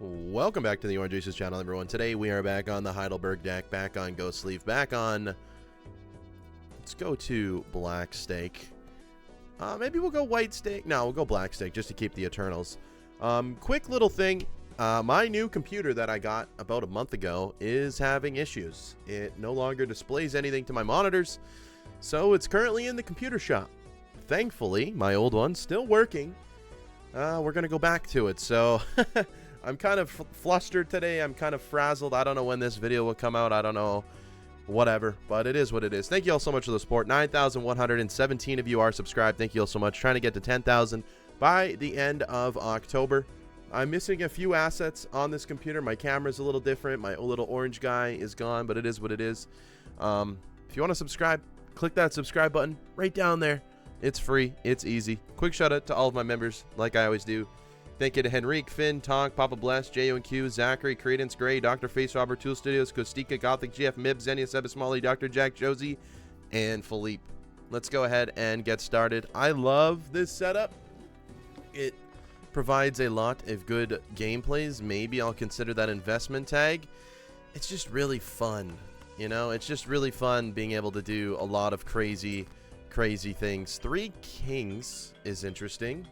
Welcome back to the Orange Aces channel, everyone. Today we are back on the Heidelberg deck, back on Ghost Sleeve, back on... Let's go to Black Stake. Maybe we'll go White Stake. No, we'll go Black Stake just to keep the Eternals. Quick little thing. My new computer that I got about a month ago is having issues. It no longer displays anything to my monitors, so it's currently in the computer shop. Thankfully, my old one's still working. We're going to go back to it, so... I'm kind of flustered today. I'm kind of frazzled. I don't know when this video will come out. I don't know. Whatever. But it is what it is. Thank you all so much for the support. 9,117 of you are subscribed. Thank you all so much. Trying to get to 10,000 by the end of October. I'm missing a few assets on this computer. My camera's a little different. My little orange guy is gone, but it is what it is. If you want to subscribe, click that subscribe button right down there. It's free. It's easy. Quick shout out to all of my members, like I always do. Thank you to Henrique, Finn, Tonk, Papa Bless, J.O.Q, Zachary, Credence, Gray, Dr. Face, Robert, Tool Studios, Kostika, Gothic, GF, Mib, Xenia, Seba Smalley, Dr. Jack, Josie, and Philippe. Let's go ahead and get started. I love this setup. It provides a lot of good gameplays. Maybe I'll consider that investment tag. It's just really fun. You know, it's just really fun being able to do a lot of crazy things. 3 kings is interesting.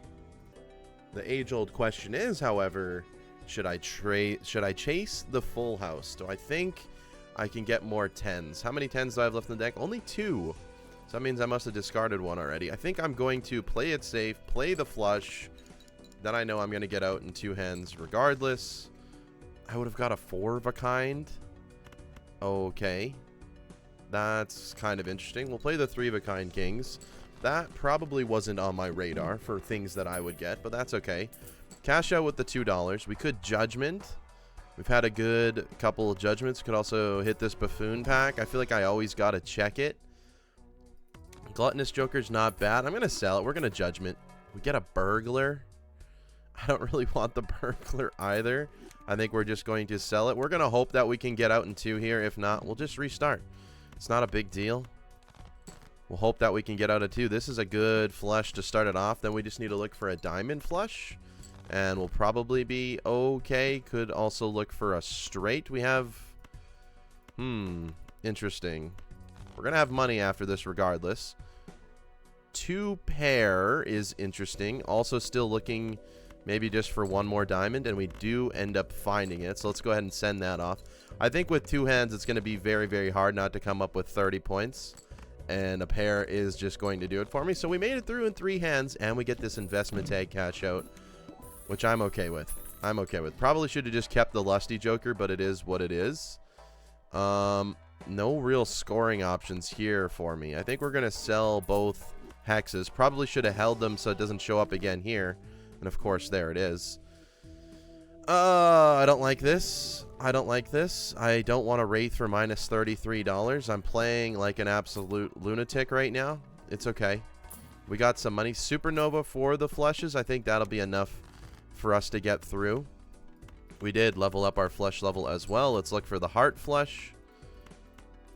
The age-old question is, however, should I chase the full house? Do I think I can get more 10s? How many 10s do I have left in the deck? Only 2. So that means I must have discarded one already. I think I'm going to play it safe, play the flush. Then I know I'm going to get out in 2 hands regardless. I would have got a 4 of a kind. Okay. That's kind of interesting. We'll play the 3 of a kind kings. That probably wasn't on my radar for things that I would get, but that's okay. Cash out with the $2. We could Judgment. We've had a good couple of Judgments. Could also hit this Buffoon pack. I feel like I always got to check it. Gluttonous Joker's not bad. I'm going to sell it. We're going to Judgment. We get a Burglar. I don't really want the Burglar either. I think we're just going to sell it. We're going to hope that we can get out in 2 here. If not, we'll just restart. It's not a big deal. We'll hope that we can get out of 2. This is a good flush to start it off. Then we just need to look for a diamond flush. And we'll probably be okay. Could also look for a straight. We have... interesting. We're going to have money after this regardless. 2 pair is interesting. Also still looking maybe just for 1 more diamond. And we do end up finding it. So let's go ahead and send that off. I think with 2 hands it's going to be very, very hard not to come up with 30 points. And a pair is just going to do it for me. So we made it through in 3 hands. And we get this investment tag cash out. Which I'm okay with. I'm okay with. Probably should have just kept the Lusty Joker. But it is what it is. No real scoring options here for me. I think we're going to sell both hexes. Probably should have held them so it doesn't show up again here. And of course there it is. I don't like this. I don't like this. I don't want to Wraith for minus $33. I'm playing like an absolute lunatic right now. It's okay. We got some money. Supernova for the flushes. I think that'll be enough for us to get through. We did level up our flush level as well. Let's look for the heart flush.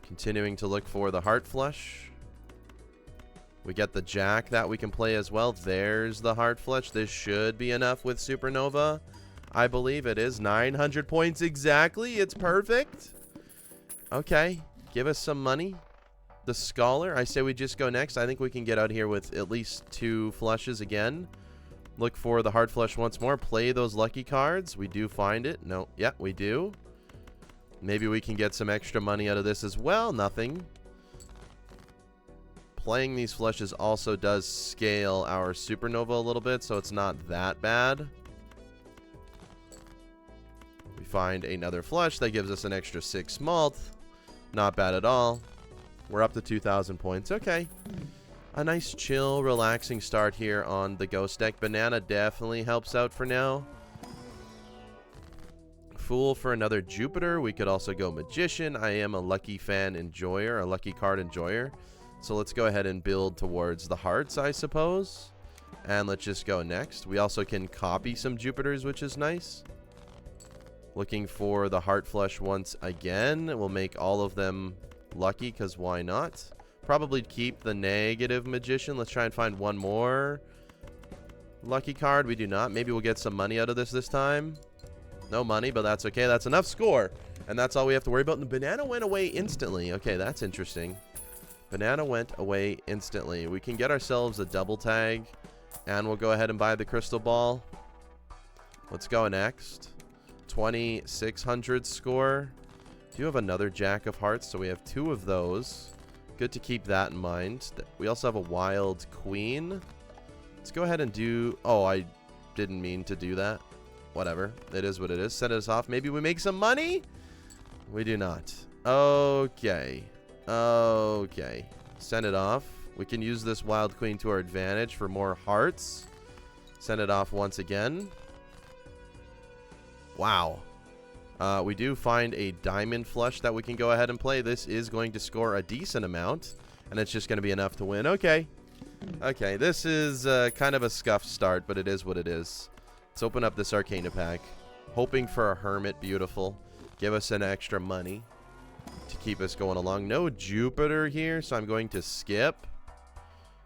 Continuing to look for the heart flush. We get the jack that we can play as well. There's the heart flush. This should be enough with Supernova. I believe it is 900 points exactly. It's perfect. Okay. Give us some money. The Scholar. I say we just go next. I think we can get out here with at least 2 flushes again. Look for the heart flush once more. Play those lucky cards. We do find it. No. Yeah, we do. Maybe we can get some extra money out of this as well. Nothing. Playing these flushes also does scale our Supernova a little bit, so it's not that bad. We find another flush that gives us an extra 6 malt. Not bad at all. We're up to 2,000 points. Okay. A nice, chill, relaxing start here on the Ghost deck. Banana definitely helps out for now. Fool for another Jupiter. We could also go Magician. I am a lucky fan enjoyer, a lucky card enjoyer. So let's go ahead and build towards the hearts, I suppose. And let's just go next. We also can copy some Jupiters, which is nice. Looking for the heart flush once again. We'll make all of them lucky, because why not? Probably keep the negative Magician. Let's try and find one more lucky card. We do not. Maybe we'll get some money out of this time. No money, but that's okay. That's enough score. And that's all we have to worry about. And the banana went away instantly. Okay, that's interesting. Banana went away instantly. We can get ourselves a double tag. And we'll go ahead and buy the crystal ball. Let's go next. 2,600 score. Do you have another Jack of Hearts? So we have 2 of those. Good to keep that in mind. We also have a wild queen. Let's go ahead and do... Oh, I didn't mean to do that. Whatever. It is what it is. Send us off. Maybe we make some money? We do not. Okay. Okay. Send it off. We can use this wild queen to our advantage for more hearts. Send it off once again. Wow. We do find a diamond flush that we can go ahead and play. This is going to score a decent amount. And it's just going to be enough to win. Okay. Okay. This is kind of a scuffed start, but it is what it is. Let's open up this Arcana pack. Hoping for a hermit. Beautiful. Give us an extra money to keep us going along. No Jupiter here, so I'm going to skip.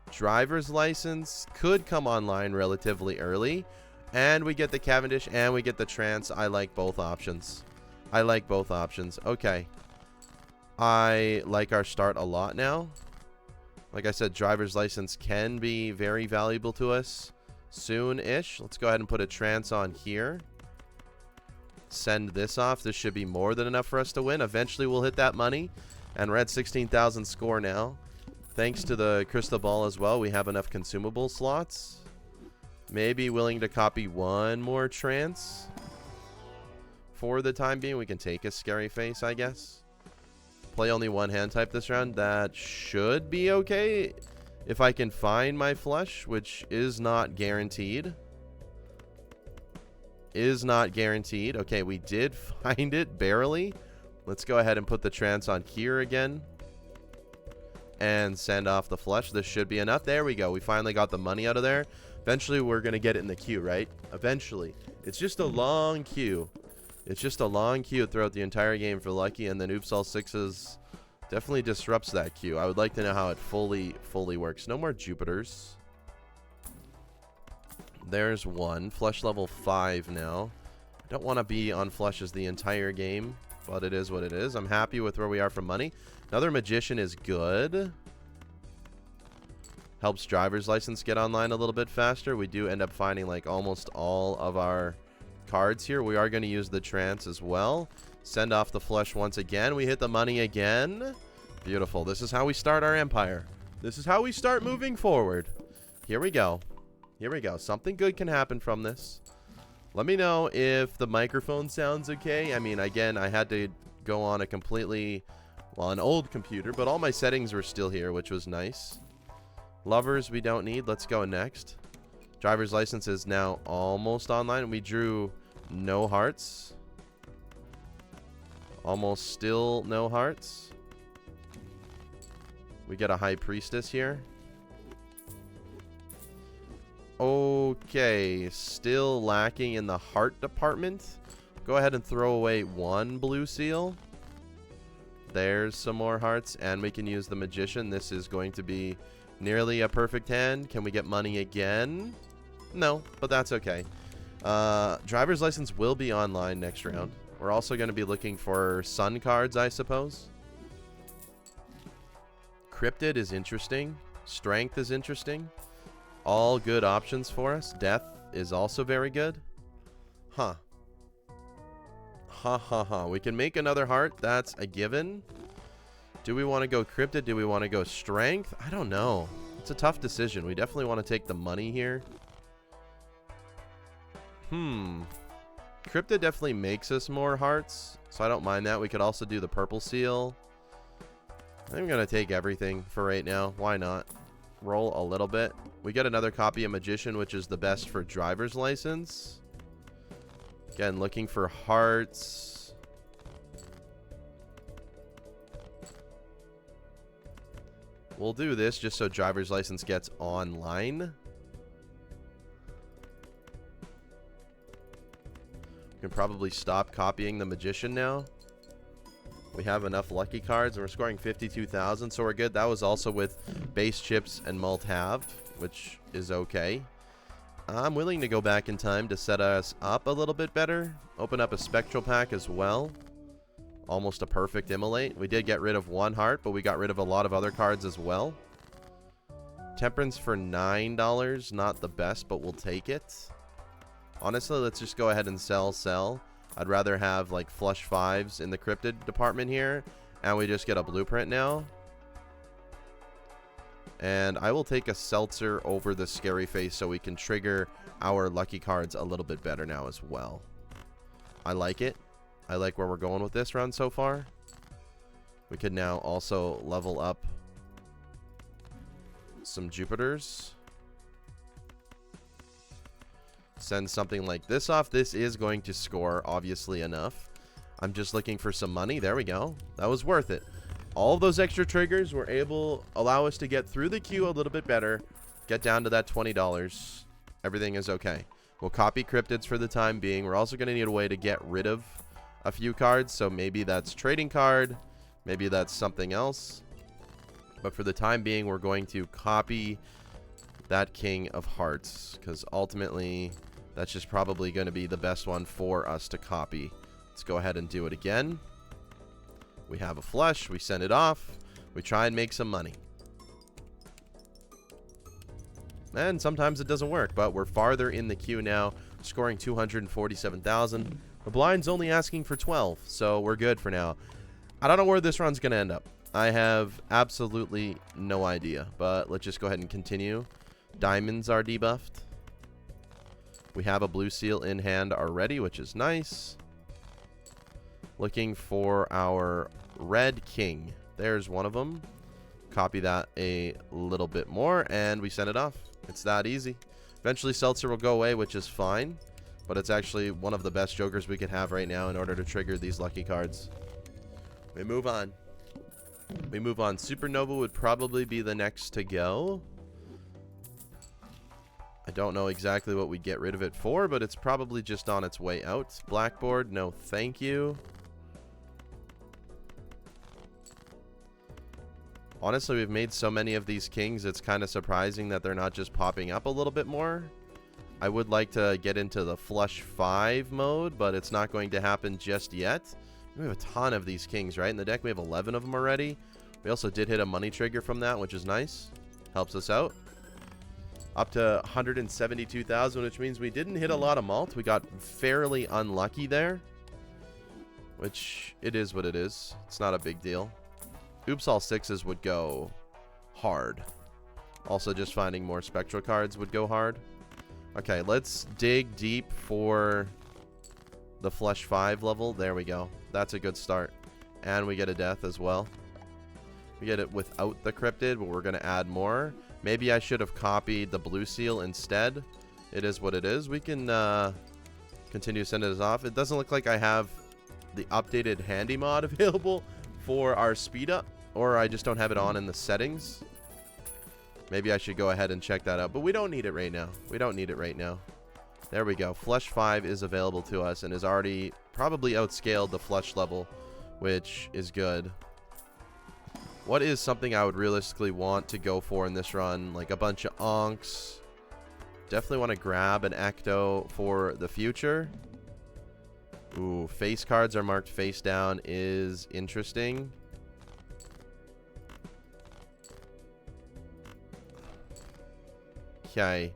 Driver's license could come online relatively early. And we get the Cavendish and we get the Trance. I like both options. I like both options. Okay. I like our start a lot now. Like I said, driver's license can be very valuable to us soon-ish. Let's go ahead and put a Trance on here. Send this off. This should be more than enough for us to win. Eventually we'll hit that money. And we're at 16,000 score now. Thanks to the crystal ball as well, we have enough consumable slots. Maybe willing to copy one more Trance. For the time being, we can take a scary face, I guess. Play only one hand type this round. That should be okay if I can find my flush, which is not guaranteed. Is not guaranteed. Okay, we did find it barely. Let's go ahead and put the Trance on here again. And send off the flush. This should be enough. There we go. We finally got the money out of there. Eventually, we're going to get it in the queue, right? Eventually. It's just a long queue. It's just a long queue throughout the entire game for Lucky, and then Oops All Sixes definitely disrupts that queue. I would like to know how it fully works. No more Jupiters. There's one. Flush level 5 now. I don't want to be on flushes the entire game, but it is what it is. I'm happy with where we are for money. Another Magician is good. Helps driver's license get online a little bit faster. We do end up finding like almost all of our cards here. We are going to use the Trance as well. Send off the flush once again. We hit the money again. Beautiful. This is how we start our empire. This is how we start moving forward. Here we go. Here we go. Something good can happen from this. Let me know if the microphone sounds okay. I mean, again, I had to go on a completely, well, an old computer, but all my settings were still here, which was nice. Lovers we don't need. Let's go next. Driver's license is now almost online. We drew no hearts. Almost still no hearts. We get a High Priestess here. Okay, still lacking in the heart department. Go ahead and throw away one blue seal. There's some more hearts, and we can use the Magician. This is going to be nearly a perfect hand. Can we get money again? No, but that's okay. Driver's license will be online next round. We're also going to be looking for sun cards, I suppose. Cryptid is interesting. Strength is interesting. All good options for us. Death is also very good. Huh. Ha ha ha. We can make another heart. That's a given. Do we want to go Cryptid? Do we want to go Strength? I don't know. It's a tough decision. We definitely want to take the money here. Cryptid definitely makes us more hearts, so I don't mind that. We could also do the purple seal. I think I'm going to take everything for right now. Why not? Roll a little bit. We get another copy of Magician, which is the best for driver's license. Again, looking for hearts. We'll do this just so driver's license gets online. We can probably stop copying the Magician now. We have enough lucky cards, and we're scoring 52,000, so we're good. That was also with base chips and mult halved, which is okay. I'm willing to go back in time to set us up a little bit better. Open up a spectral pack as well. Almost a perfect immolate. We did get rid of one heart, but we got rid of a lot of other cards as well. Temperance for $9. Not the best, but we'll take it. Honestly, let's just go ahead and sell. I'd rather have like flush 5s in the cryptid department here. And we just get a blueprint now. And I will take a seltzer over the scary face so we can trigger our lucky cards a little bit better now as well. I like it. I like where we're going with this run so far. We could now also level up some Jupiters. Send something like this off. This is going to score, obviously enough. I'm just looking for some money. There we go. That was worth it. All of those extra triggers were allow us to get through the queue a little bit better. Get down to that $20. Everything is okay. We'll copy cryptids for the time being. We're also going to need a way to get rid of a few cards. So maybe that's trading card. Maybe that's something else. But for the time being, we're going to copy that King of Hearts. Because ultimately, that's just probably going to be the best one for us to copy. Let's go ahead and do it again. We have a flush. We send it off. We try and make some money. And sometimes it doesn't work, but we're farther in the queue now, scoring 247,000. The blind's only asking for 12, so we're good for now. I don't know where this run's going to end up. I have absolutely no idea, but let's just go ahead and continue. Diamonds are debuffed. We have a blue seal in hand already, which is nice. Looking for our red king. There's one of them. Copy that a little bit more, and we send it off. It's that easy. Eventually, Seltzer will go away, which is fine. But it's actually one of the best jokers we could have right now in order to trigger these lucky cards. We move on. Supernova would probably be the next to go. I don't know exactly what we'd get rid of it for, but it's probably just on its way out. Blackboard, no thank you. Honestly, we've made so many of these kings, it's kind of surprising that they're not just popping up a little bit more. I would like to get into the flush 5 mode, but it's not going to happen just yet. We have a ton of these kings, right? In the deck, we have 11 of them already. We also did hit a money trigger from that, which is nice. Helps us out. Up to 172,000, which means we didn't hit a lot of malt. We got fairly unlucky there, which it is what it is. It's not a big deal. Oops, all 6s would go hard. Also, just finding more spectral cards would go hard. Okay, let's dig deep for the flush 5 level. There we go. That's a good start. And we get a death as well. We get it without the cryptid, but we're going to add more. Maybe I should have copied the blue seal instead. It is what it is. We can continue sending this off. It doesn't look like I have the updated handy mod available for our speed up, or I just don't have it on in the settings. Maybe I should go ahead and check that out, but we don't need it right now. There we go. Flush 5 is available to us and is already probably outscaled the flush level, which is good. What is something I would realistically want to go for in this run? Like a bunch of onks. Definitely want to grab an ecto for the future. Ooh, face cards are marked face down is interesting. Okay.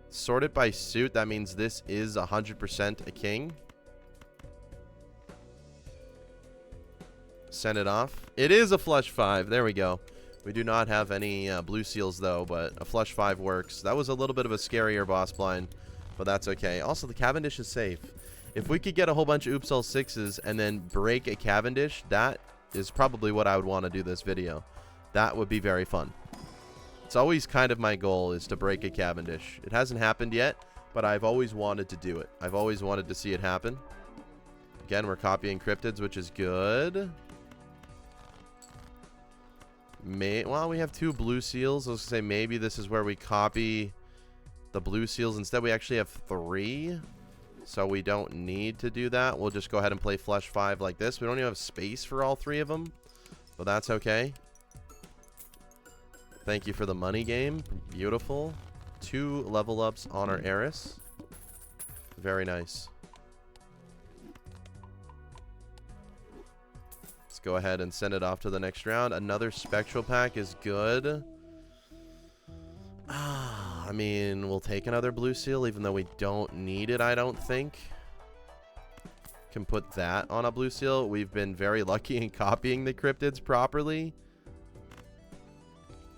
Sorted by suit. That means this is 100% a king. Send it off. It is a flush 5. There we go. We do not have any blue seals, though, but a flush 5 works. That was a little bit of a scarier boss blind, but that's okay. Also, the Cavendish is safe. If we could get a whole bunch of Oops All 6s and then break a Cavendish, that is probably what I would want to do this video. That would be very fun. It's always kind of my goal is to break a Cavendish. It hasn't happened yet, but I've always wanted to do it. I've always wanted to see it happen. Again, we're copying cryptids, which is good. Well, we have 2 blue seals. I was going to say maybe this is where we copy the blue seals. Instead, we actually have 3. So we don't need to do that. We'll just go ahead and play flush 5 like this. We don't even have space for all 3 of them, but that's okay. Thank you for the money game. Beautiful. 2 level ups on our Eris. Very nice. Let's go ahead and send it off to the next round. Another spectral pack is good. I mean, we'll take another blue seal, even though we don't need it, I don't think. Can put that on a blue seal. We've been very lucky in copying the cryptids properly.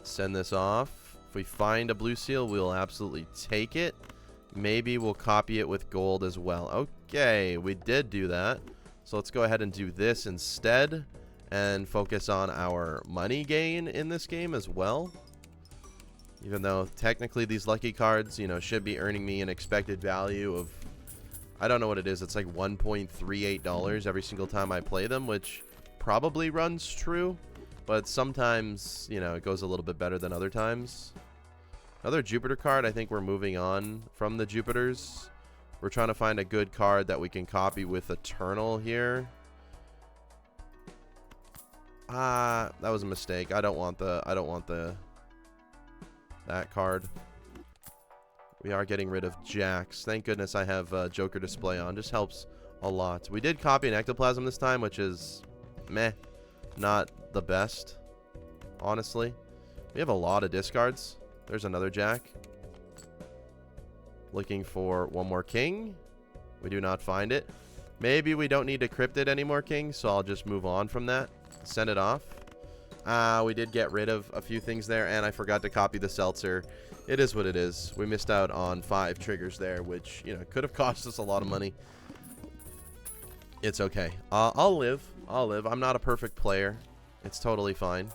Send this off. If we find a blue seal, we'll absolutely take it. Maybe we'll copy it with gold as well. Okay, we did do that. So let's go ahead and do this instead and focus on our money gain in this game as well. Even though technically these lucky cards, you know, should be earning me an expected value of, I don't know what it is. It's like $1.38 every single time I play them, which probably runs true. But sometimes, you know, it goes a little bit better than other times. Another Jupiter card. I think we're moving on from the Jupiters. We're trying to find a good card that we can copy with Eternal here. That was a mistake. I don't want that card. We are getting rid of Jax. Thank goodness I have Joker display on. Just helps a lot. We did copy an Ectoplasm this time, which is meh. Not the best, honestly. We have a lot of discards. There's another Jack. Looking for one more king. We do not find it. Maybe we don't need to cryptid any more kings, so I'll just move on from that. Send it off. We did get rid of a few things there, and I forgot to copy the Seltzer. It is what it is. We missed out on 5 triggers there, which, you know, could have cost us a lot of money. It's okay. I'll live. I'm not a perfect player. It's totally fine.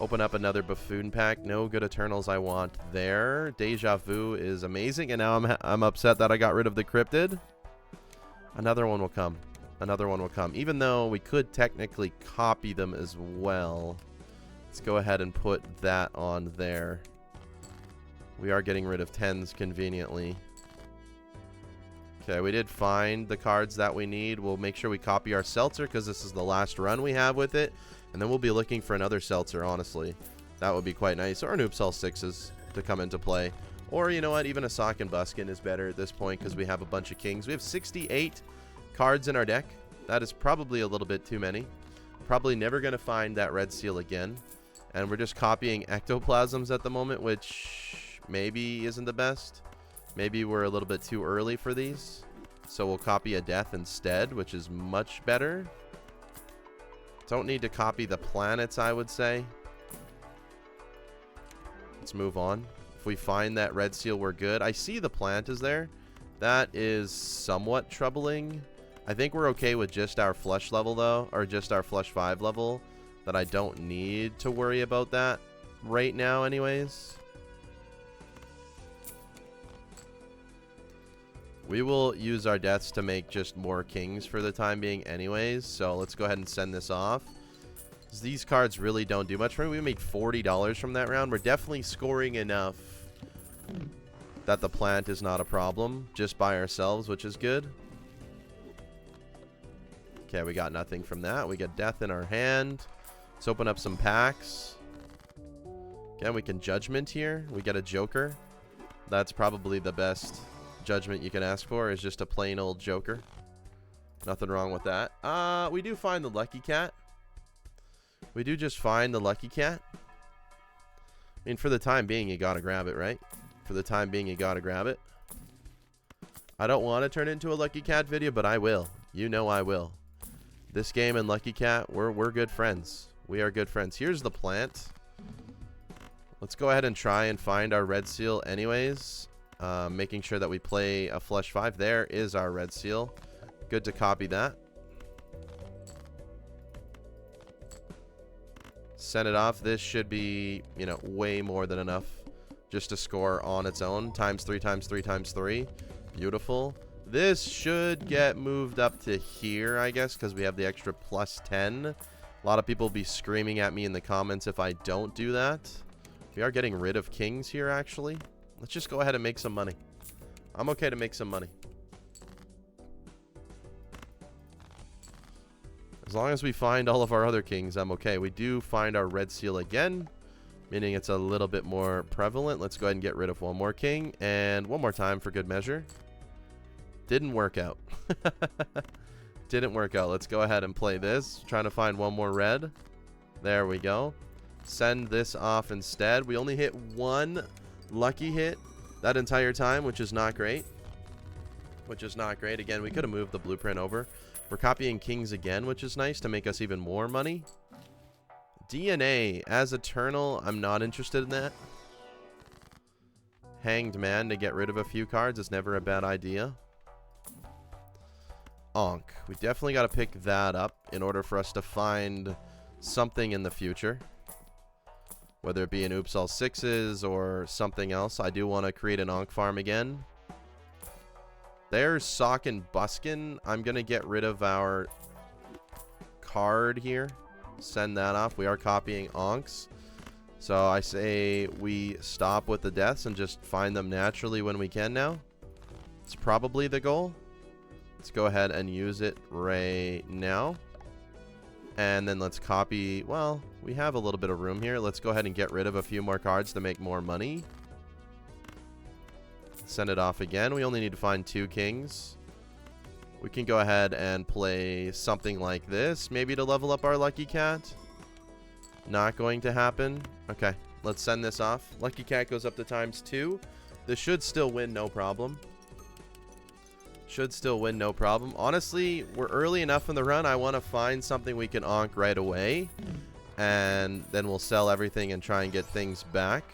Open up another Buffoon pack. No good Eternals I want there. Deja Vu is amazing, and now I'm upset that I got rid of the Cryptid. Another one will come. Another one will come. Even though we could technically copy them as well. Let's go ahead and put that on there. We are getting rid of 10s conveniently. Okay, we did find the cards that we need. We'll make sure we copy our Seltzer because this is the last run we have with it. And then we'll be looking for another Seltzer, honestly. That would be quite nice. Or an Oopsell 6s to come into play. Or, you know what, even a Sock and Buskin is better at this point because we have a bunch of kings. We have 68 cards in our deck. That is probably a little bit too many. Probably never going to find that red seal again. And we're just copying ectoplasms at the moment, which maybe isn't the best. Maybe we're a little bit too early for these. So we'll copy a death instead, which is much better. Don't need to copy the planets, I would say. Let's move on. If we find that red seal, we're good. I see the plant is there. That is somewhat troubling. I think we're okay with just our flush level, though. Or just our flush 5 level. That I don't need to worry about that right now anyways. We will use our deaths to make just more kings for the time being anyways. So let's go ahead and send this off. These cards really don't do much for me. We made $40 from that round. We're definitely scoring enough that the plant is not a problem just by ourselves, which is good. Okay, we got nothing from that. We get death in our hand. Let's open up some packs. Again, we can judgment here. We get a Joker. That's probably the best judgment you can ask for, is just a plain old Joker. Nothing wrong with that. We do find the Lucky Cat. We do just find the Lucky Cat. I mean, for the time being, you gotta grab it, right? For the time being, you gotta grab it. I don't want to turn it into a Lucky Cat video, but I will. You know I will. This game and Lucky Cat, we're good friends. We are good friends. Here's the plant. Let's go ahead and try and find our red seal anyways. Making sure that we play a flush 5. There is our red seal. Good to copy that. Send it off. This should be, you know, way more than enough just to score on its own. Times 3 times 3 times 3. Beautiful. This should get moved up to here, I guess, because we have the extra plus 10. A lot of people will be screaming at me in the comments if I don't do that. We are getting rid of kings here, actually. Let's just go ahead and make some money. I'm okay to make some money. As long as we find all of our other kings, I'm okay. We do find our red seal again. meaning it's a little bit more prevalent. Let's go ahead and get rid of one more king, and one more time for good measure. Didn't work out. Didn't work out. Let's go ahead and play this. Trying to find one more red. There we go. Send this off instead. We only hit one lucky hit that entire time, which is not great. Which is not great. Again, we could have moved the blueprint over. We're copying kings again, which is nice to make us even more money. DNA as Eternal, I'm not interested in that. Hanged Man to get rid of a few cards is never a bad idea. Ankh. We definitely got to pick that up in order for us to find something in the future. Whether it be an Oops All Sixes or something else. I do want to create an Ankh farm again. There's Sock and Buskin. I'm going to get rid of our card here. Send that off. We are copying Ankhs. So I say we stop with the deaths and just find them naturally when we can now. It's probably the goal. Let's go ahead and use it right now. And then let's copy. Well, we have a little bit of room here. Let's go ahead and get rid of a few more cards to make more money. Send it off again. We only need to find 2 kings. We can go ahead and play something like this. Maybe to level up our Lucky Cat. Not going to happen. Okay, let's send this off. Lucky Cat goes up to ×2. This should still win, no problem. Should still win, no problem. Honestly, we're early enough in the run. I want to find something we can Ankh right away. And then we'll sell everything and try and get things back.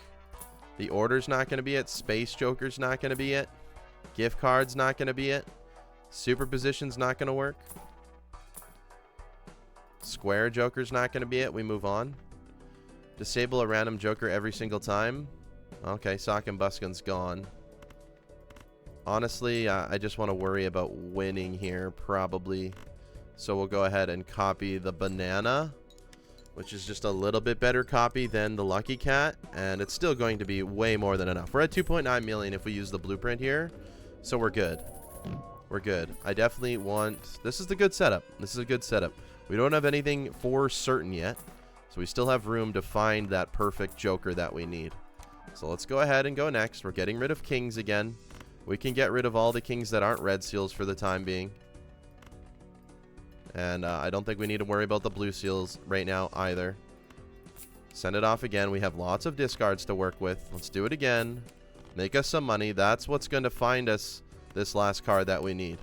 The Order's not going to be it. Space Joker's not going to be it. Gift Card's not going to be it. Superposition's not going to work. Square Joker's not going to be it. We move on. Disable a random Joker every single time. Okay, Sock and Buskin's gone. Honestly, I just want to worry about winning here, probably. So we'll go ahead and copy the Banana, which is just a little bit better copy than the Lucky Cat. And it's still going to be way more than enough. We're at 2.9 million if we use the blueprint here. So we're good. We're good. I definitely want... This is the good setup. This is a good setup. We don't have anything for certain yet. So we still have room to find that perfect Joker that we need. So let's go ahead and go next. We're getting rid of kings again. We can get rid of all the kings that aren't red seals for the time being. And I don't think we need to worry about the blue seals right now either. Send it off again. We have lots of discards to work with. Let's do it again. Make us some money. That's what's going to find us this last card that we need.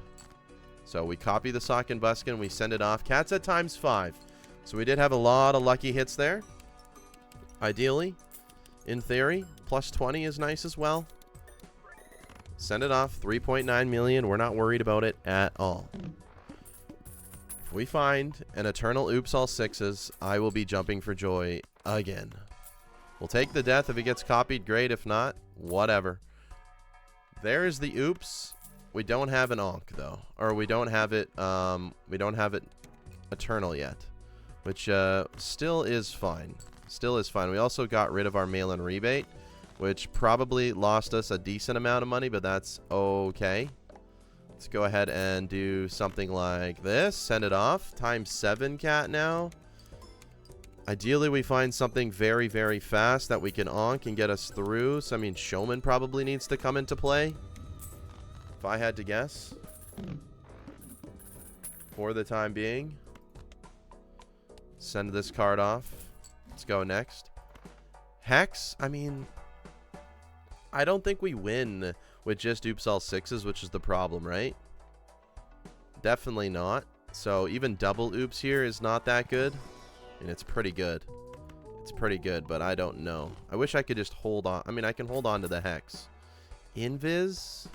So we copy the Sock and Buskin. We send it off. Cat's at ×5. So we did have a lot of lucky hits there. Ideally, in theory, +20 is nice as well. Send it off. 3.9 million. We're not worried about it at all. If we find an Eternal Oops All Sixes, I will be jumping for joy again. We'll take the death if it gets copied. Great. If not, whatever. There's the Oops. We don't have an Ankh though, or we don't have it. We don't have it Eternal yet, which still is fine. Still is fine. We also got rid of our mail-in rebate, which probably lost us a decent amount of money, but that's okay. Let's go ahead and do something like this. Send it off. ×7 cat now. Ideally, we find something very, very fast that we can Ankh and get us through. So, I mean, Showman probably needs to come into play, if I had to guess. For the time being. Send this card off. Let's go next. Hex, I mean... I don't think we win with just Oops All Sixes, which is the problem, right? Definitely not. So even double Oops here is not that good. I mean, it's pretty good. It's pretty good, but I don't know. I wish I could just hold on. I mean, I can hold on to the Hex. Invis?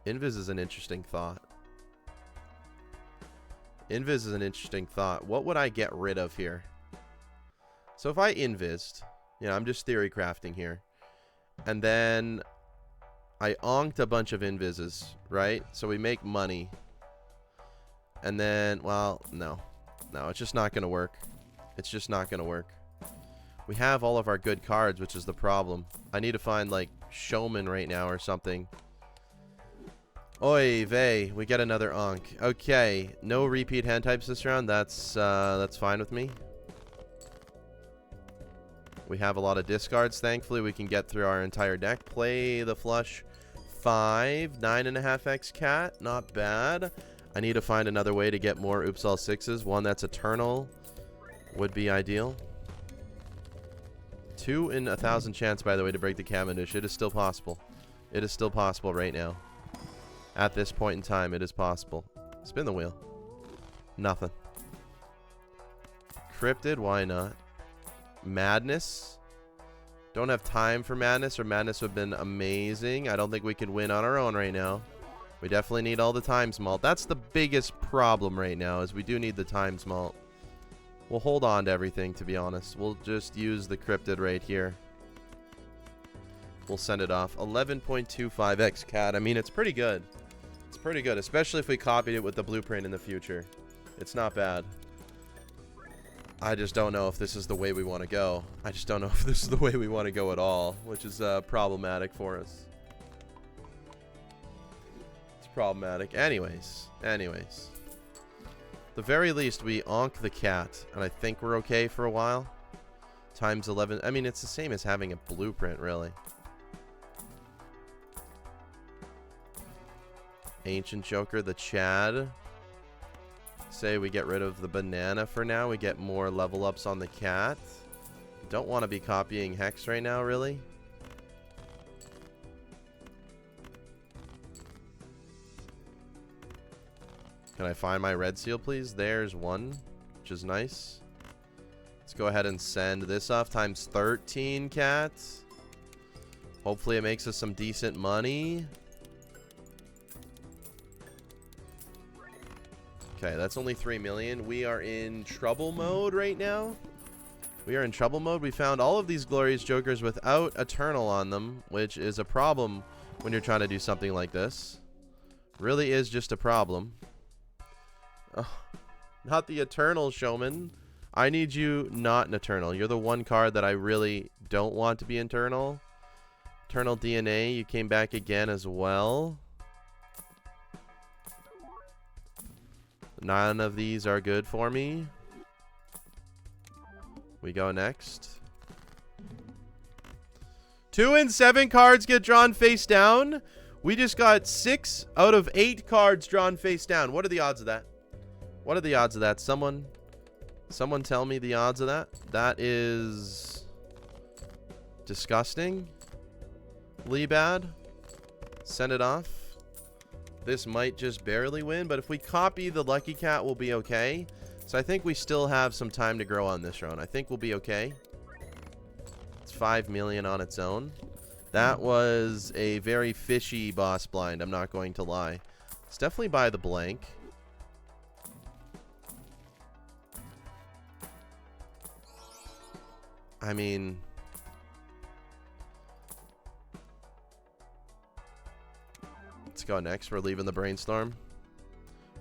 Invis is an interesting thought. Invis is an interesting thought. What would I get rid of here? So if I invised, I'm just theory crafting here. And then I onked a bunch of invises, right? So we make money. And then, well, no. No, it's just not going to work. It's just not going to work. We have all of our good cards, which is the problem. I need to find, like, Showman right now or something. Oy vey, we get another Ankh. Okay, no repeat hand types this round. That's fine with me. We have a lot of discards. Thankfully, we can get through our entire deck. Play the flush 5, 9.5x cat. Not bad. I need to find another way to get more Oops All Sixes. One that's eternal would be ideal. 2 in 1,000 chance, by the way, to break the Cavendish. It is still possible. It is still possible right now. At this point in time, it is possible. Spin the wheel. Nothing. Cryptid, why not? Madness. Don't have time for Madness, or Madness would have been amazing. I don't think we could win on our own right now. We definitely need all the Times Malt. That's the biggest problem right now, is we do need the Times Malt. We'll hold on to everything, to be honest. We'll just use the Cryptid right here. We'll send it off. 11.25x cat. I mean, it's pretty good. It's pretty good, especially if we copied it with the blueprint in the future. It's not bad. I just don't know if this is the way we want to go. I just don't know if this is the way we want to go at all, which is problematic for us. It's problematic. Anyways. The very least, we Ankh the cat, and I think we're okay for a while. Times 11. I mean, it's the same as having a blueprint, really. Ancient Joker, the Chad. Say we get rid of the banana for now. We get more level ups on the cat. Don't want to be copying Hex right now, really. Can I find my red seal, please? There's one, which is nice. Let's go ahead and send this off times 13 cats. Hopefully it makes us some decent money. Okay, that's only 3 million. We are in trouble mode right now. We are in trouble mode. We found all of these glorious jokers without Eternal on them, which is a problem when you're trying to do something like this. Really is just a problem. Oh, not the Eternal, Showman. I need you not an Eternal. You're the one card that I really don't want to be Eternal. Eternal DNA, you came back again as well. None of these are good for me. We go next. 2 and 7 cards get drawn face down. We just got 6 out of 8 cards drawn face down. What are the odds of that? What are the odds of that? Someone tell me the odds of that. That is disgusting. Bad. Send it off. This might just barely win, but if we copy the Lucky Cat, we'll be okay. So I think we still have some time to grow on this round. I think we'll be okay. It's 5 million on its own. That was a very fishy boss blind, I'm not going to lie. It's definitely by the blank. I mean... Let's go next. We're leaving the brainstorm.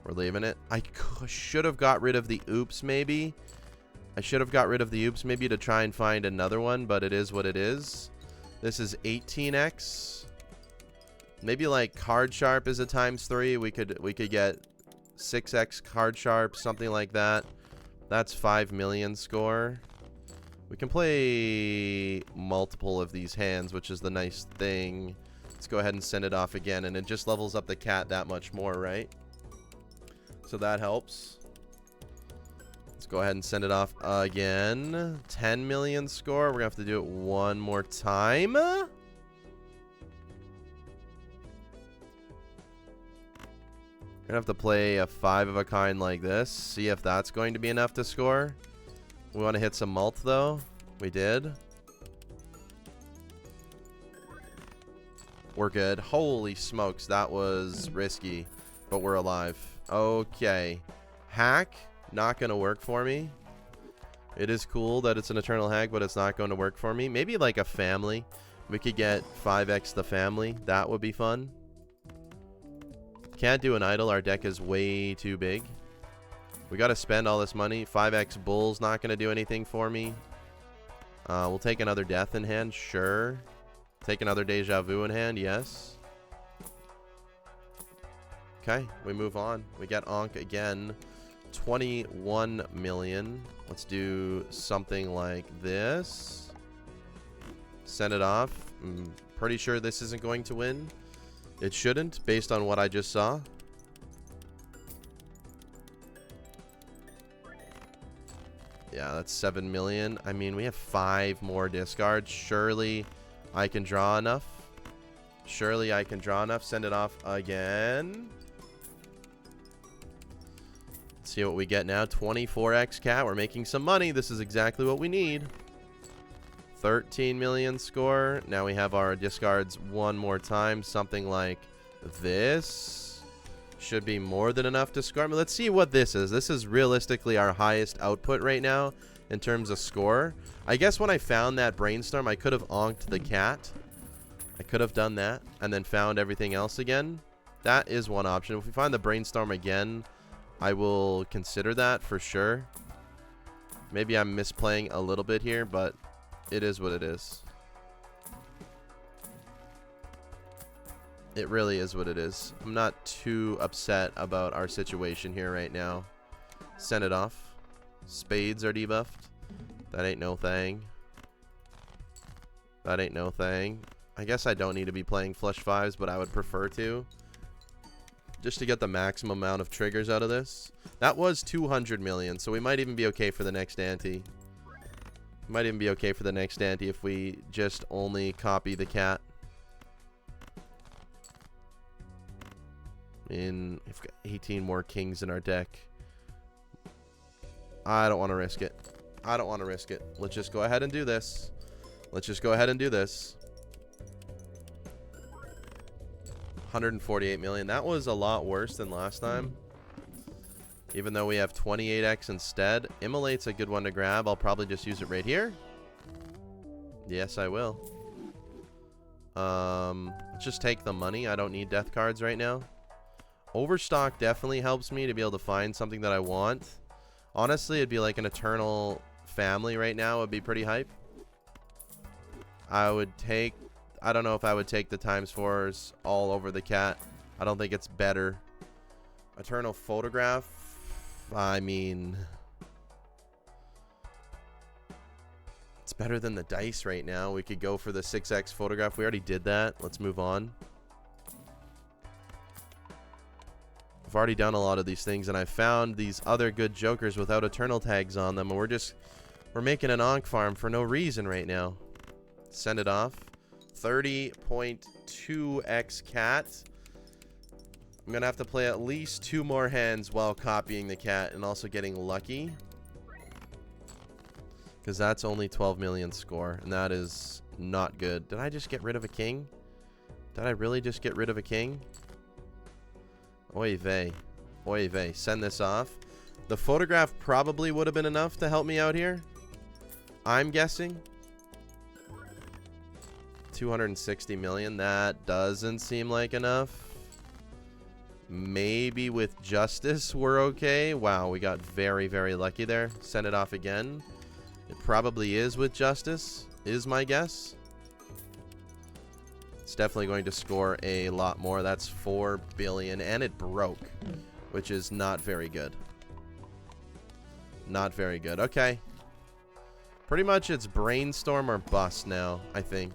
We're leaving it. I should have got rid of the oops, maybe. I should have got rid of the oops, maybe, to try and find another one, but it is what it is. This is 18x. Maybe like card sharp is a ×3. We could get 6x card sharp, something like that. That's 5 million score. We can play multiple of these hands, which is the nice thing. Let's go ahead and send it off again, and it just levels up the cat that much more, right? So that helps. Let's go ahead and send it off again. 10 million score. We're gonna have to do it one more time. We're gonna have to play a 5 of a kind like this. See if that's going to be enough to score. We want to hit some malt, though. We did. We're good. Holy smokes, that was risky, but we're alive. Okay. Hack, not going to work for me. It is cool that it's an Eternal Hack, but it's not going to work for me. Maybe like a family. We could get 5x the family. That would be fun. Can't do an idol. Our deck is way too big. We got to spend all this money. 5x Bull's not going to do anything for me. We'll take another Death in hand. Sure. Take another Deja Vu in hand. Yes. Okay, we move on. We get Ankh again. 21 million. Let's do something like this. Send it off. I'm pretty sure this isn't going to win. It shouldn't, based on what I just saw. Yeah, that's 7 million. I mean, we have 5 more discards. Surely I can draw enough. Surely I can draw enough. Send it off again. Let's see what we get now. 24x cat. We're making some money. This is exactly what we need. 13 million score. Now we have our discards one more time. Something like this. Should be more than enough to score. Let's see what this is. This is realistically our highest output right now in terms of score. I guess when I found that brainstorm, I could have onked the cat. I could have done that and then found everything else again. That is one option. If we find the brainstorm again, I will consider that for sure. Maybe I'm misplaying a little bit here, but it is what it is. It really is what it is. I'm not too upset about our situation here right now. Send it off. Spades are debuffed. That ain't no thing. That ain't no thing. I guess I don't need to be playing flush fives, but I would prefer to. Just to get the maximum amount of triggers out of this. That was 200 million, so we might even be okay for the next ante. Might even be okay for the next ante if we just only copy the cat. We've got 18 more kings in our deck. I don't want to risk it. I don't want to risk it. Let's just go ahead and do this. Let's just go ahead and do this. 148 million. That was a lot worse than last time. Even though we have 28x instead. Immolate's a good one to grab. I'll probably just use it right here. Yes, I will. Let's just take the money. I don't need death cards right now. Overstock definitely helps me to be able to find something that I want. Honestly, it'd be like an eternal family right now. It would be pretty hype. I would take... I don't know if I would take the ×4s all over the cat. I don't think it's better. Eternal photograph. I mean... it's better than the dice right now. We could go for the 6x photograph. We already did that. Let's move on. I've already done a lot of these things, and I found these other good jokers without eternal tags on them, and we're making an Ankh farm for no reason right now. Send it off. 30.2x cat. I'm gonna have to play at least 2 more hands while copying the cat and also getting lucky, because that's only 12 million score, and that is not good. Did I just get rid of a king? Did I really just get rid of a king? Oy vey. Oy vey. Send this off. The photograph probably would have been enough to help me out here. I'm guessing. 260 million. That doesn't seem like enough. Maybe with justice we're okay. Wow, we got very, very lucky there. Send it off again. It probably is with justice, is my guess. It's definitely going to score a lot more. That's 4 billion, and it broke, which is not very good. Not very good. Okay. Pretty much it's brainstorm or bust now, I think.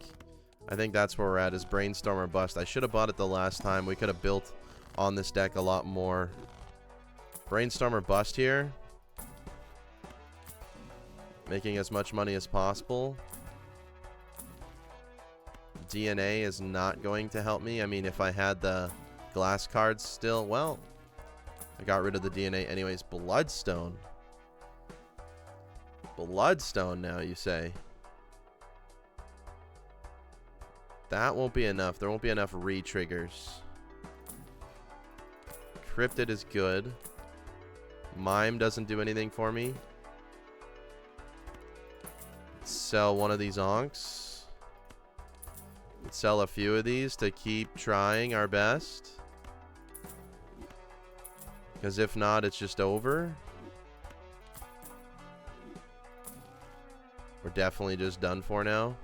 I think that's where we're at, is brainstorm or bust. I should have bought it the last time. We could have built on this deck a lot more. Brainstorm or bust here. Making as much money as possible. DNA is not going to help me. I mean, if I had the glass cards still, well, I got rid of the DNA anyways. Bloodstone. Bloodstone now, you say? That won't be enough. There won't be enough re-triggers. Cryptid is good. Mime doesn't do anything for me. Sell one of these onks. Sell a few of these to keep trying our best. Because if not, it's just over. We're definitely just done for now.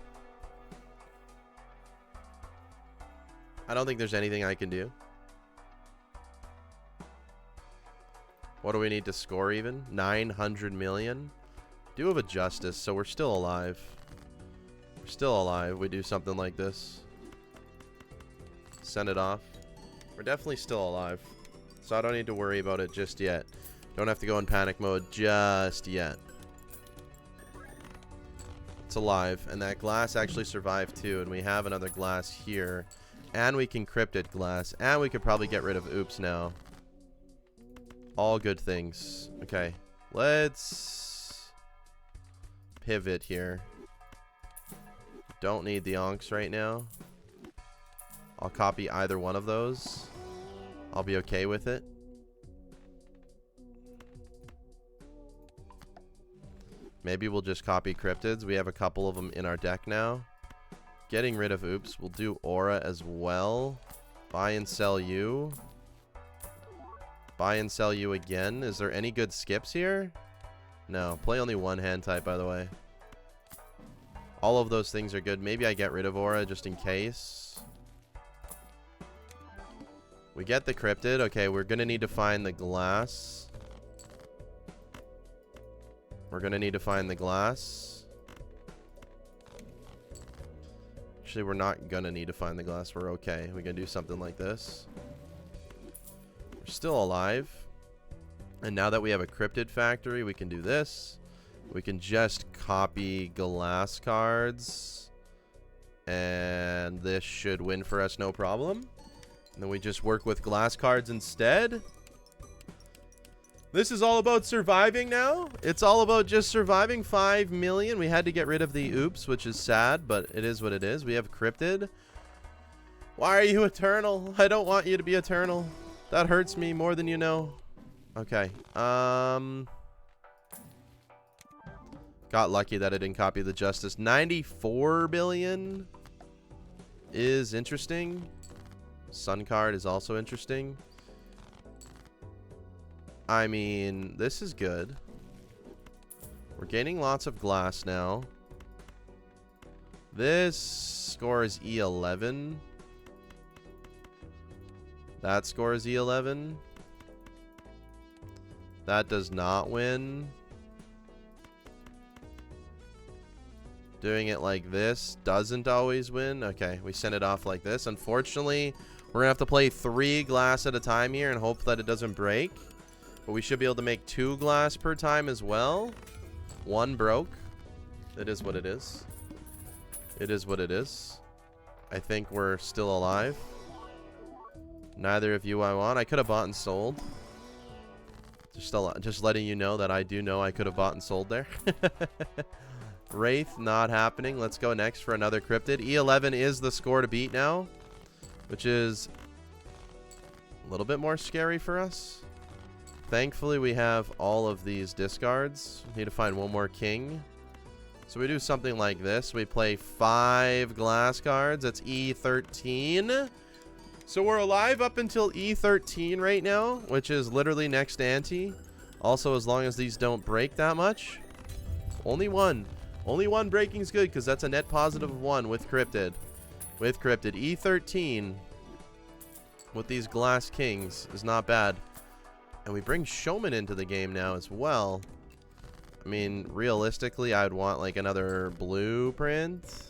I don't think there's anything I can do. What do we need to score even? 900 million? Do have a justice, so we're still alive. We're still alive. We do something like this. Send it off. We're definitely still alive. So I don't need to worry about it just yet. Don't have to go in panic mode just yet. It's alive. And that glass actually survived too. And we have another glass here. And we can cryptid glass. And we could probably get rid of oops now. All good things. Okay. Let's pivot here. Don't need the onks right now. I'll copy either one of those. I'll be okay with it. Maybe we'll just copy cryptids. We have a couple of them in our deck now. Getting rid of oops. We'll do aura as well. Buy and sell you. Buy and sell you again. Is there any good skips here? No. Play only one hand type, by the way. All of those things are good. Maybe I get rid of aura just in case. We get the cryptid. Okay, we're going to need to find the glass. We're going to need to find the glass. Actually, we're not going to need to find the glass. We're okay. We're going to do something like this. We're still alive. And now that we have a cryptid factory, we can do this. We can just copy glass cards. And this should win for us, no problem. And then we just work with glass cards instead. This is all about surviving now. It's all about just surviving. 5 million. We had to get rid of the oops, which is sad, but it is what it is. We have cryptid. Why are you eternal? I don't want you to be eternal. That hurts me more than you know. Okay. Got lucky that I didn't copy the justice. 94 billion is interesting. Sun card is also interesting. I mean, this is good. We're gaining lots of glass now. This scores E11. That scores E11. That does not win. Doing it like this doesn't always win. Okay, we send it off like this. Unfortunately, we're gonna have to play 3 glass at a time here and hope that it doesn't break. But we should be able to make 2 glass per time as well. 1 broke. It is what it is. It is what it is. I think we're still alive. Neither of you I want. I could have bought and sold. Just letting you know that I do know I could have bought and sold there. Wraith, not happening. Let's go next for another cryptid. E11 is the score to beat now, which is a little bit more scary for us. Thankfully, we have all of these discards. Need to find one more king. So we do something like this. We play 5 glass cards. That's E13. So we're alive up until E13 right now, which is literally next ante. Also, as long as these don't break that much. Only one. Only one breaking is good because that's a net positive of 1 with cryptid. With cryptid. E13 with these glass kings is not bad. And we bring Showman into the game now as well. I mean, realistically, I would want like another blueprint.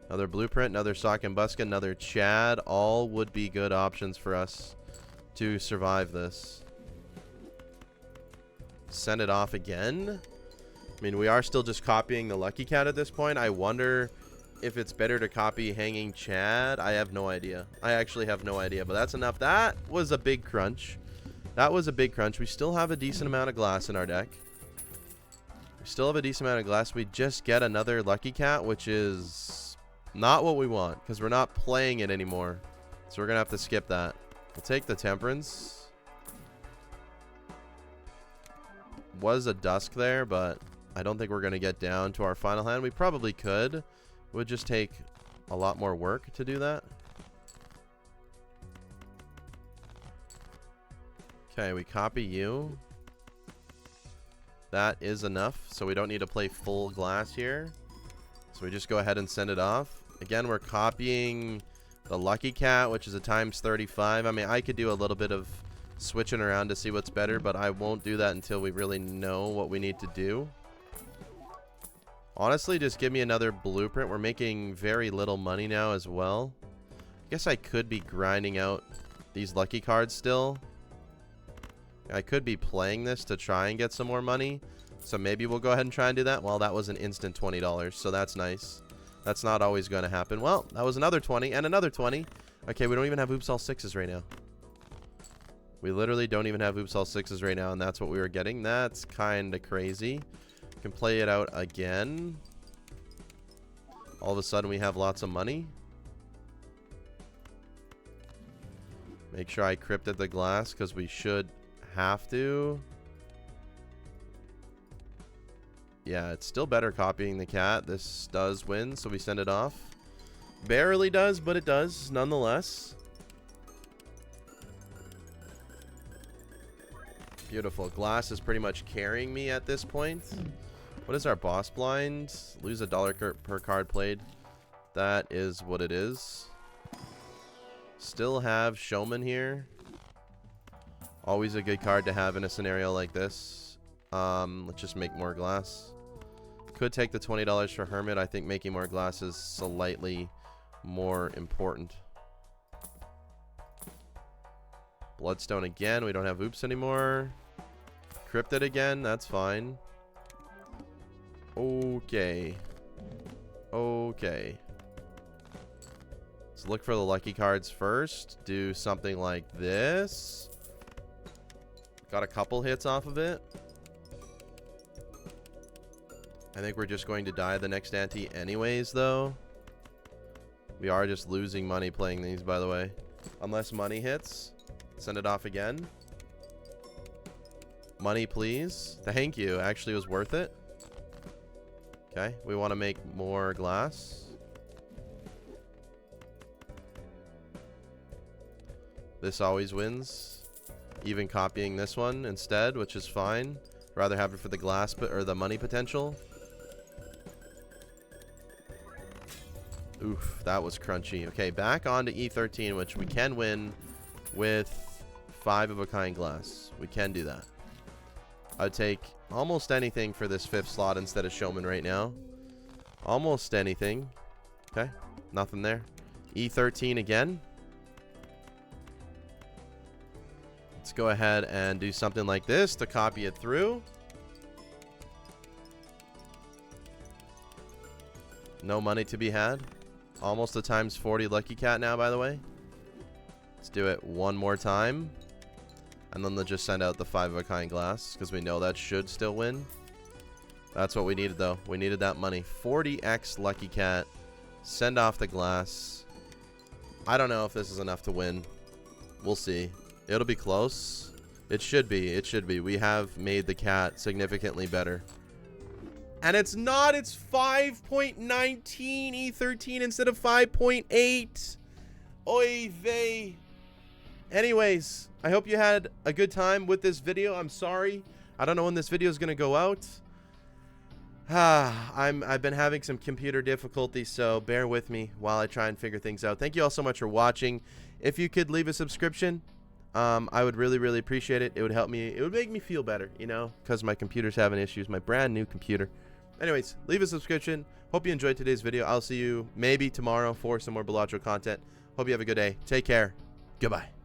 Another blueprint, another Sock and Buska, another Chad. All would be good options for us to survive this. Send it off again. I mean, we are still just copying the Lucky Cat at this point. I wonder if it's better to copy Hanging Chad. I have no idea. I actually have no idea, but that's enough. That was a big crunch. That was a big crunch. We still have a decent amount of glass in our deck. We still have a decent amount of glass. We just get another Lucky Cat, which is not what we want because we're not playing it anymore. So we're going to have to skip that. We'll take the Temperance. Was a Dusk there, but I don't think we're going to get down to our final hand. We probably could. It would just take a lot more work to do that. Okay, we copy you. That is enough, so we don't need to play full glass here. So we just go ahead and send it off. Again, we're copying the Lucky Cat, which is a times 35. I mean, I could do a little bit of switching around to see what's better, but I won't do that until we really know what we need to do. Honestly, just give me another blueprint. We're making very little money now as well. I guess I could be grinding out these lucky cards still. I could be playing this to try and get some more money. So maybe we'll go ahead and try and do that. Well, that was an instant $20, so that's nice. That's not always going to happen. Well, that was another 20 and another 20. Okay, we don't even have oops all sixes right now. We literally don't even have oops all sixes right now, and that's what we were getting. That's kind of crazy. Can play it out again. All of a sudden we have lots of money. Make sure I crypted the glass because we should have to. Yeah, it's still better copying the cat. This does win, so we send it off. Barely does, but it does nonetheless. Beautiful. Glass is pretty much carrying me at this point. What is our boss blind? Lose $1 per card played. That is what it is. Still have Showman here. Always a good card to have in a scenario like this. Let's just make more glass. Could take the $20 for Hermit. I think making more glass is slightly more important. Bloodstone again. We don't have oops anymore. Cryptid again. That's fine. Okay. Okay. Let's look for the lucky cards first. Do something like this. Got a couple hits off of it. I think we're just going to die the next ante anyways, though. We are just losing money playing these, by the way. Unless money hits. Send it off again. Money, please. Thank you. Actually, it was worth it. Okay. We want to make more glass. This always wins. Even copying this one instead, which is fine. Rather have it for the glass or the money potential. Oof, that was crunchy. Okay, back on to E13, which we can win with 5 of a kind glass. We can do that. I'd take almost anything for this 5th slot instead of Showman right now. Almost anything. Okay, nothing there. E13 again. Let's go ahead and do something like this to copy it through. No money to be had. Almost a times 40 lucky cat now, by the way. Let's do it one more time. And then they'll just send out the 5 of a kind glass because we know that should still win. That's what we needed, though. We needed that money. 40x lucky cat. Send off the glass. I don't know if this is enough to win. We'll see. It'll be close. It should be. It should be. We have made the cat significantly better. And it's not. It's 5.19 E13 instead of 5.8. Oy vey. Anyways, I hope you had a good time with this video. I'm sorry. I don't know when this video is going to go out. I've been having some computer difficulties, so bear with me while I try and figure things out. Thank you all so much for watching. If you could leave a subscription, I would really, really appreciate it. It would help me. It would make me feel better, you know, because my computer's having issues. My brand new computer. Anyways, leave a subscription. Hope you enjoyed today's video. I'll see you maybe tomorrow for some more Bellagio content. Hope you have a good day. Take care. Goodbye.